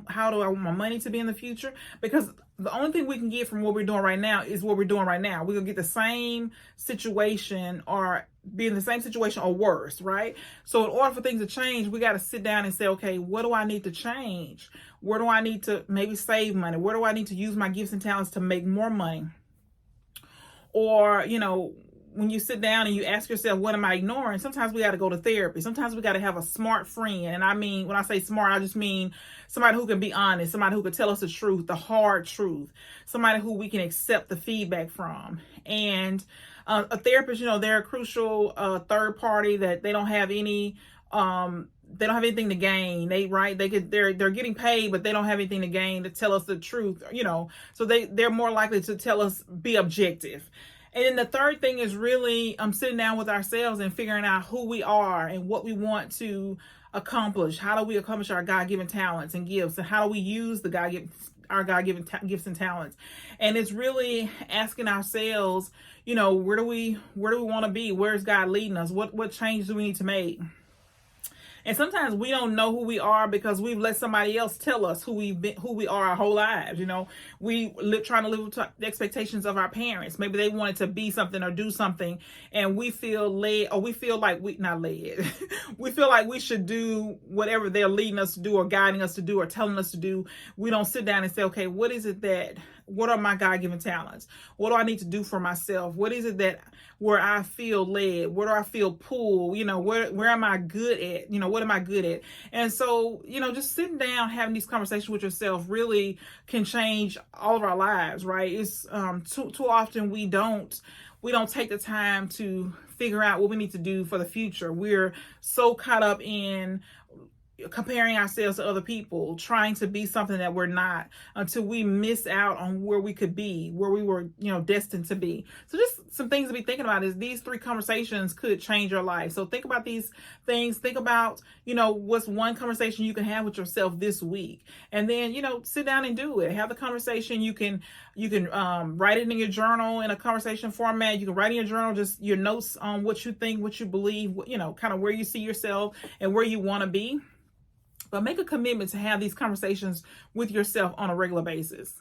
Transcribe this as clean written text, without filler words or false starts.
how do I want my money to be in the future? Because the only thing we can get from what we're doing right now is what we're doing right now. We're gonna get the same situation or be in the same situation or worse, right? So in order for things to change, we got to sit down and say, okay, what do I need to change? Where do I need to maybe save money? Where do I need to use my gifts and talents to make more money? Or, when you sit down and you ask yourself, what am I ignoring? Sometimes we got to go to therapy. Sometimes we got to have a smart friend. And I mean, when I say smart, I just mean somebody who can be honest, somebody who can tell us the truth, the hard truth, somebody who we can accept the feedback from. And a therapist, they're a crucial third party that they don't have anything to gain. They're getting paid, but they don't have anything to gain to tell us the truth, so they're more likely to tell us, be objective. And then the third thing is really sitting down with ourselves and figuring out who we are and what we want to accomplish. How do we accomplish our God-given talents and gifts? And how do we use our God-given gifts and talents? And it's really asking ourselves, where do we want to be? Where's God leading us? What change do we need to make? And sometimes we don't know who we are because we've let somebody else tell us who we are our whole lives. We trying to live up to the expectations of our parents. Maybe they wanted to be something or do something, and we feel led, or we feel like we not led. We feel like we should do whatever they're leading us to do, or guiding us to do, or telling us to do. We don't sit down and say, okay, what are my God-given talents? What do I need to do for myself? What is it where I feel led? Where do I feel pulled? Where am I good at? What am I good at? And so, just sitting down, having these conversations with yourself really can change all of our lives, right? It's too often we don't take the time to figure out what we need to do for the future. We're so caught up in comparing ourselves to other people, trying to be something that we're not, until we miss out on where we could be, where we were, destined to be. So just some things to be thinking about is these 3 conversations could change your life. So think about these things. Think about, what's one conversation you can have with yourself this week, and then, sit down and do it. Have the conversation. You can write it in your journal in a conversation format. You can write in your journal just your notes on what you think, what you believe, kind of where you see yourself and where you want to be. But make a commitment to have these conversations with yourself on a regular basis.